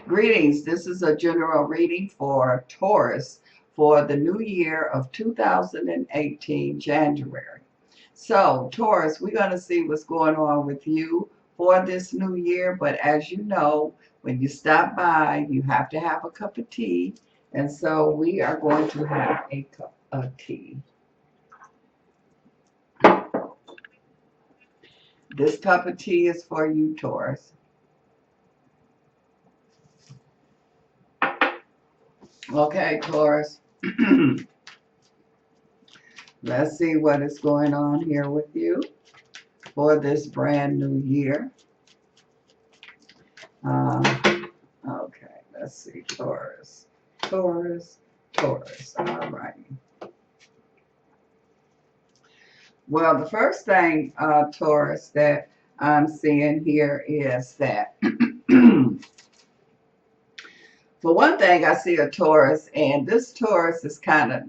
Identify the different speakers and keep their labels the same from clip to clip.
Speaker 1: Greetings. This is a general reading for Taurus for the new year of 2018, January. So, Taurus, we're going to see what's going on with you for this new year. But as you know, when you stop by, you have to have a cup of tea. And so we are going to have a cup of tea. This cup of tea is for you, Taurus. Okay, Taurus. Let's see what is going on here with you for this brand new year. Okay, let's see, Taurus, Taurus, Taurus. All righty. Well, the first thing, Taurus, that I'm seeing here is that, for one thing, I see a Taurus, and this Taurus is kind of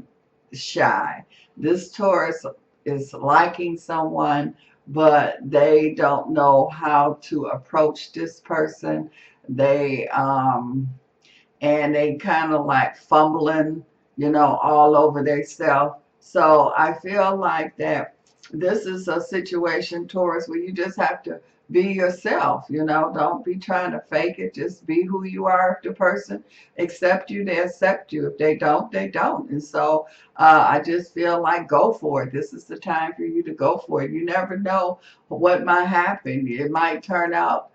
Speaker 1: shy. This Taurus is liking someone, but they don't know how to approach this person. They and they kind of like fumbling, all over themselves. So I feel like that this is a situation, Taurus, where you just have to be yourself, don't be trying to fake it. Just be who you are. If the person accept you, they accept you. If they don't, they don't. And so I just feel like go for it. This is the time for you to go for it. You never know what might happen. It might turn out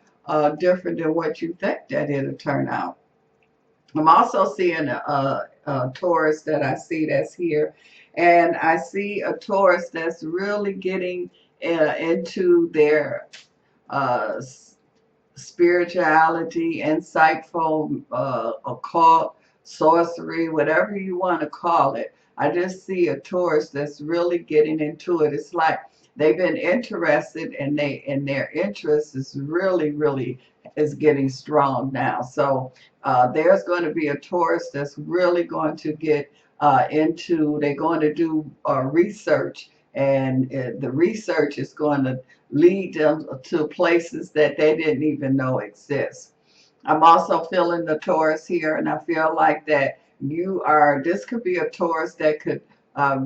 Speaker 1: different than what you think that it'll turn out. I'm also seeing a Taurus that I see that's here, and I see a Taurus that's really getting into their uh, spirituality, insightful, occult, sorcery, whatever you want to call it. I just see a Taurus that's really getting into it. It's like they've been interested, and their interest is really is getting strong now. So there's going to be a Taurus that's really going to get into. They're going to do research, and the research is going to lead them to places that they didn't even know exist. I'm also feeling the Taurus here, and I feel like that this could be a Taurus that could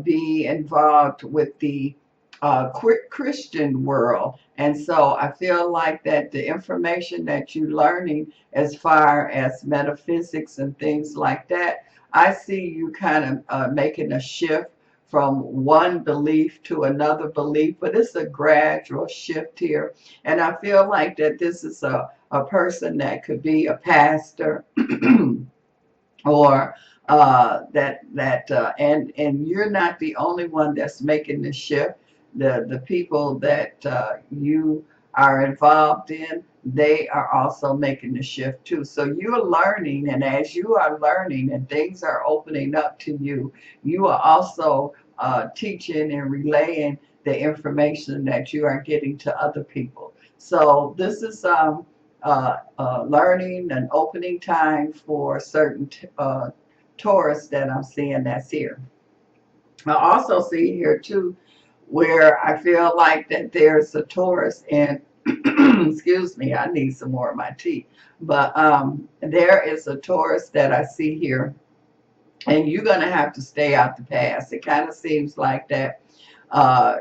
Speaker 1: be involved with the Christian world. And so I feel like that the information that you're learning as far as metaphysics and things like that, I see you kind of making a shift from one belief to another belief, but it's a gradual shift here. And I feel like that this is a person that could be a pastor or and you're not the only one that's making the shift. The people that you are involved in, they are also making the shift too. So you're learning, and as you are learning and things are opening up to you, you are also teaching and relaying the information that you are getting to other people. So this is learning and opening time for certain Taurus that I'm seeing that's here. I also see here too where I feel like that there's a Taurus and excuse me, I need some more of my tea. But there is a Taurus that I see here, and you're going to have to stay out the past. It kind of seems like that uh,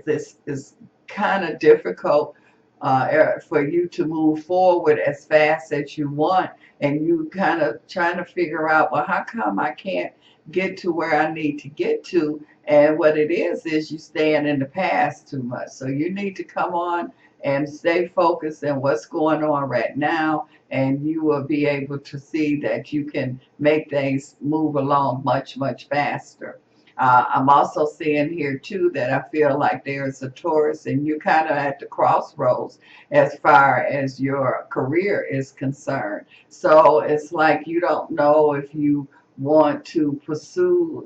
Speaker 1: this is kind of difficult for you to move forward as fast as you want, and you kind of trying to figure out, well, how come I can't get to where I need to get to? And what it is you staying in the past too much. So you need to come on and stay focused on what's going on right now, and you will be able to see that you can make things move along much faster. I'm also seeing here too that I feel like there's a Taurus, and you're kind of at the crossroads as far as your career is concerned. So it's like you don't know if you want to pursue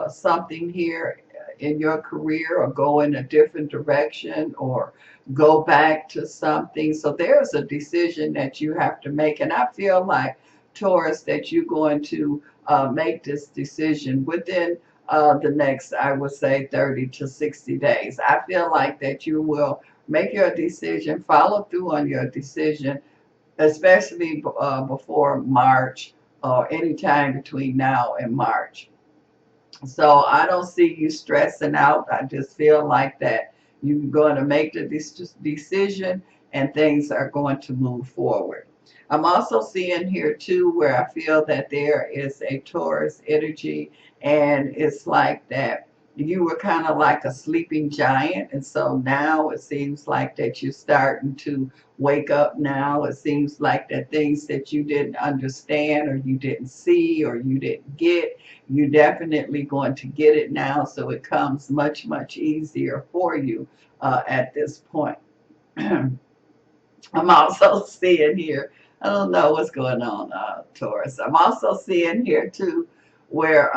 Speaker 1: something here in your career, or go in a different direction, or go back to something. So there's a decision that you have to make. And I feel like, Taurus, that you're going to make this decision within the next, I would say, 30 to 60 days. I feel like that you will make your decision, follow through on your decision, especially before March or any time between now and March. So I don't see you stressing out. I just feel like that you're going to make the decision and things are going to move forward. I'm also seeing here too where I feel that there is a Taurus energy, and it's like that you were kind of like a sleeping giant, and so now it seems like that you're starting to wake up now. It seems like that things that you didn't understand or you didn't see or you didn't get, you're definitely going to get it now, so it comes much, much easier for you at this point. I'm also seeing here, I don't know what's going on, Taurus. I'm also seeing here too where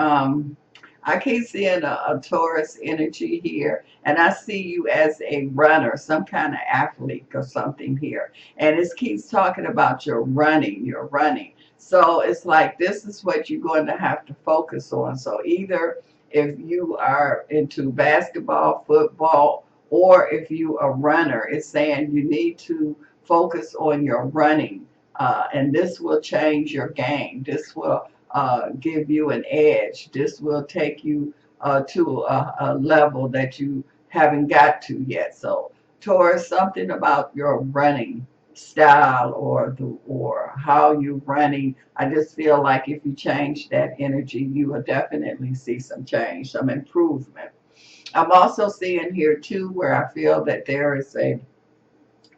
Speaker 1: I keep seeing a Taurus energy here, and I see you as a runner, some kind of athlete or something here. And it keeps talking about your running, you're running. So it's like this is what you're going to have to focus on. So either if you are into basketball, football, or if you are a runner, it's saying you need to focus on your running, and this will change your game. This will give you an edge. This will take you to a level that you haven't got to yet. So, Taurus, something about your running style or how you're running. I just feel like if you change that energy, you will definitely see some change, some improvement. I'm also seeing here too where I feel that there is a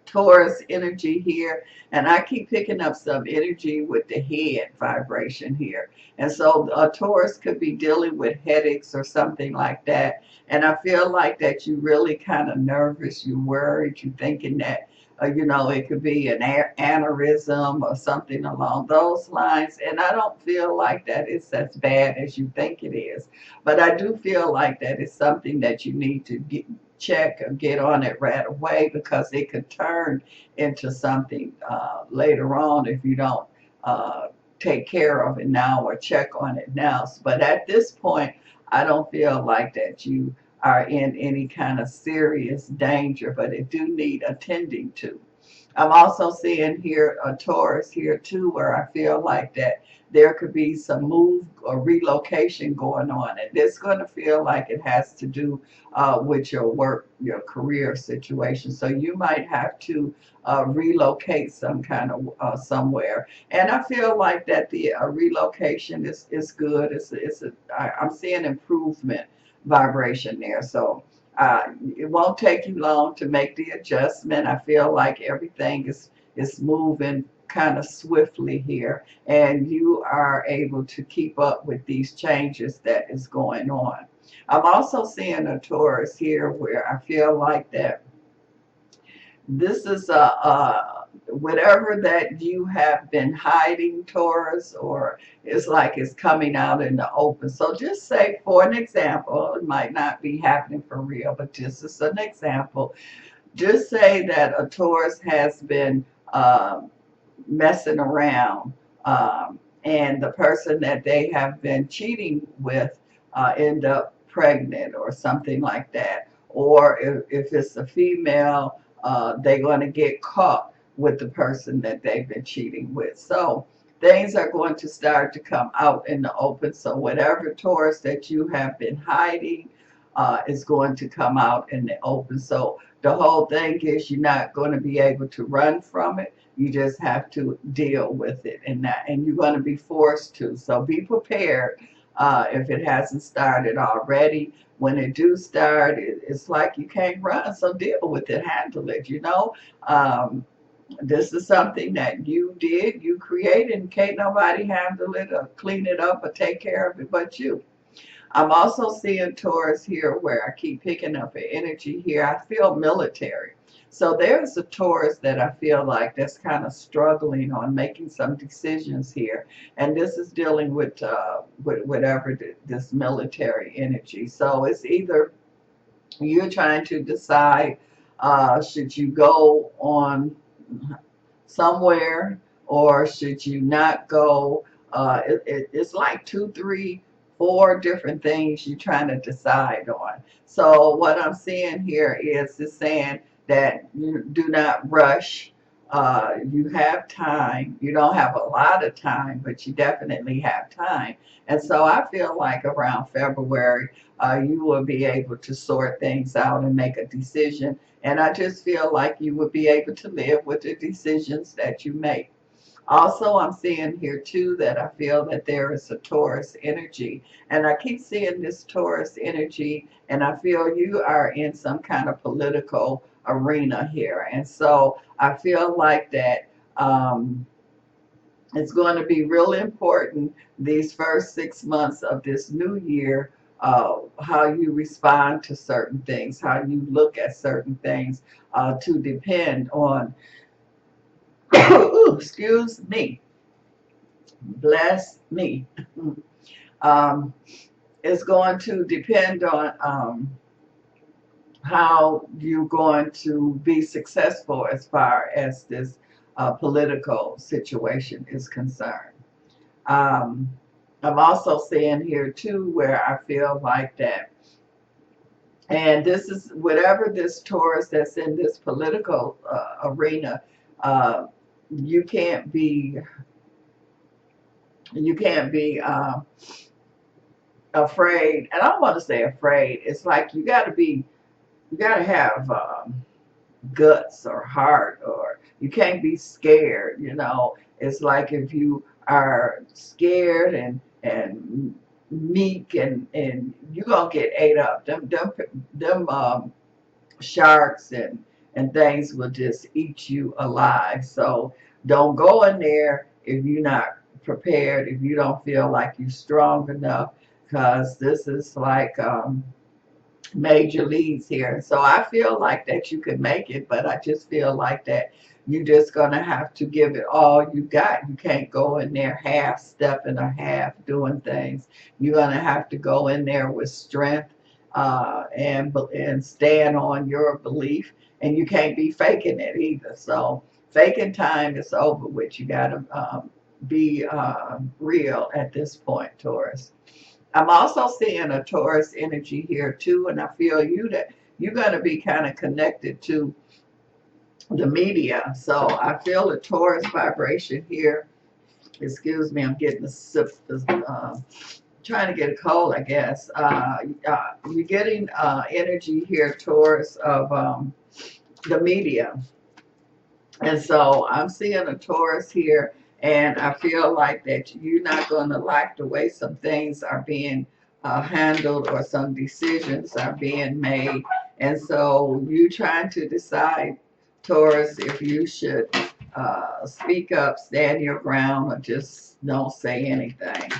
Speaker 1: Taurus energy here, and I keep picking up some energy with the head vibration here. And so a Taurus could be dealing with headaches or something like that. And I feel like that you really kind of nervous, you worried, you thinking that it could be an aneurysm or something along those lines. And I don't feel like that it's as bad as you think it is. But I do feel like that it's something that you need to check or get on it right away, because it could turn into something later on if you don't take care of it now or check on it now. But at this point, I don't feel like that you are in any kind of serious danger, but it do need attending to. I'm also seeing here a Taurus here too, where I feel like that there could be some move or relocation going on, and it's going to feel like it has to do with your work, your career situation. So you might have to relocate some kind of somewhere, and I feel like that the relocation is good. I'm seeing improvement vibration there. So it won't take you long to make the adjustment. I feel like everything is moving kind of swiftly here, and you are able to keep up with these changes that is going on. I'm also seeing a Taurus here where I feel like that this is a whatever that you have been hiding, Taurus, or it's like it's coming out in the open. So just say, for an example, it might not be happening for real, but just as an example, just say that a Taurus has been messing around, and the person that they have been cheating with end up pregnant or something like that. Or if it's a female, they're going to get caught with the person that they've been cheating with. So things are going to start to come out in the open. So whatever Taurus that you have been hiding is going to come out in the open. So the whole thing is you're not going to be able to run from it. You just have to deal with it, and you're going to be forced to. So be prepared if it hasn't started already. When it do start, it's like you can't run. So deal with it, handle it. Um, this is something that you did, you created, and can't nobody handle it or clean it up or take care of it but you. I'm also seeing Taurus here where I keep picking up an energy here. I feel military. So there's a Taurus that I feel like that's kind of struggling on making some decisions here. And this is dealing with whatever this military energy. So it's either you're trying to decide should you go on somewhere or should you not go. It's like two, three, four different things you're trying to decide on. So what I'm seeing here is it's saying that you do not rush You have time. You don't have a lot of time, but you definitely have time. And so I feel like around February, you will be able to sort things out and make a decision. And I just feel like you will be able to live with the decisions that you make. Also, I'm seeing here too that I feel that there is a Taurus energy. And I keep seeing this Taurus energy, and I feel you are in some kind of political arena here. And so I feel like that it's going to be really important these first 6 months of this new year, how you respond to certain things, how you look at certain things, to depend on, excuse me, bless me. um, it's going to depend on how you're going to be successful as far as this political situation is concerned. Um, I'm also seeing here too where I feel like that, and this is whatever this Taurus that's in this political arena, uh, you can't be you can't be afraid. And I don't want to say afraid. It's like you got to have guts or heart, or you can't be scared. It's like if you are scared and meek, and you're gonna get ate up. Them sharks and things will just eat you alive. So don't go in there if you're not prepared, if you don't feel like you're strong enough, because this is like major leagues here. So I feel like that you can make it, but I just feel like that you're just gonna have to give it all you got. You can't go in there half stepping or half doing things. You're gonna have to go in there with strength, and stand on your belief, and you can't be faking it either. So faking time is over with. You gotta be real at this point, Taurus. I'm also seeing a Taurus energy here too, and I feel that you're going to be kind of connected to the media. So I feel a Taurus vibration here. Excuse me, I'm getting a sip. Trying to get a cold, I guess. You're getting energy here, Taurus, of the media. And so I'm seeing a Taurus here, and I feel like that you're not going to like the way some things are being handled, or some decisions are being made. And so you trying to decide, Taurus, if you should speak up, stand your ground, or just don't say anything.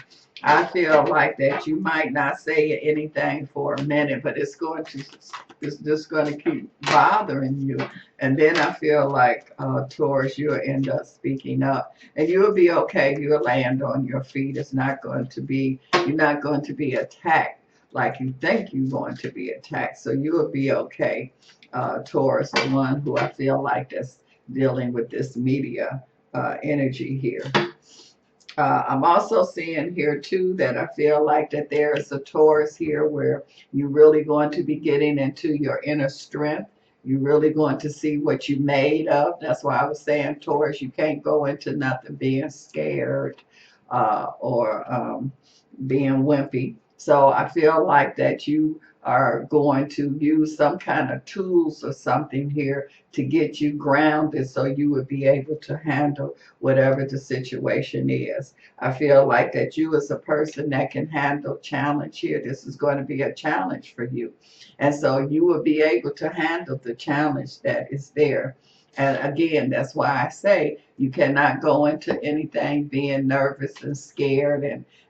Speaker 1: I feel like that you might not say anything for a minute, but it's just going to keep bothering you. And then I feel like, Taurus, you'll end up speaking up, and you'll be okay. You'll land on your feet. You're not going to be attacked like you think you're going to be attacked. So you'll be okay, Taurus, the one who I feel like that's dealing with this media energy here. I'm also seeing here too that I feel like that there is a Taurus here where you're really going to be getting into your inner strength. You're really going to see what you made of. That's why I was saying, Taurus, you can't go into nothing being scared, or being wimpy. So I feel like that you are going to use some kind of tools or something here to get you grounded, so you would be able to handle whatever the situation is. I feel like that you, as a person that can handle challenge here, this is going to be a challenge for you. And so you will be able to handle the challenge that is there. And again, that's why I say you cannot go into anything being nervous and scared,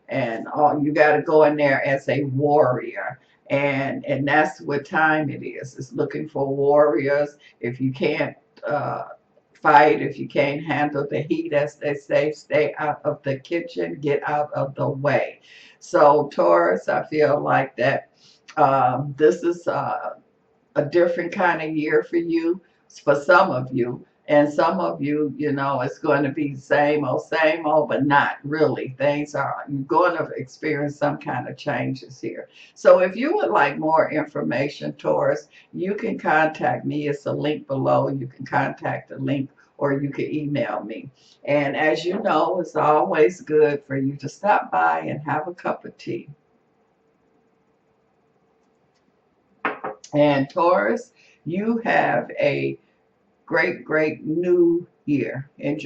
Speaker 1: and all. You got to go in there as a warrior. And that's what time it is. It's looking for warriors. If you can't fight, if you can't handle the heat, as they say, stay out of the kitchen, get out of the way. So Taurus, I feel like that this is a different kind of year for you, for some of you. And some of you, it's going to be same old, but not really. You're going to experience some kind of changes here. So if you would like more information, Taurus, you can contact me. It's a link below. You can contact the link or you can email me. And as you know, it's always good for you to stop by and have a cup of tea. And Taurus, you have a great, great new year. Enjoy.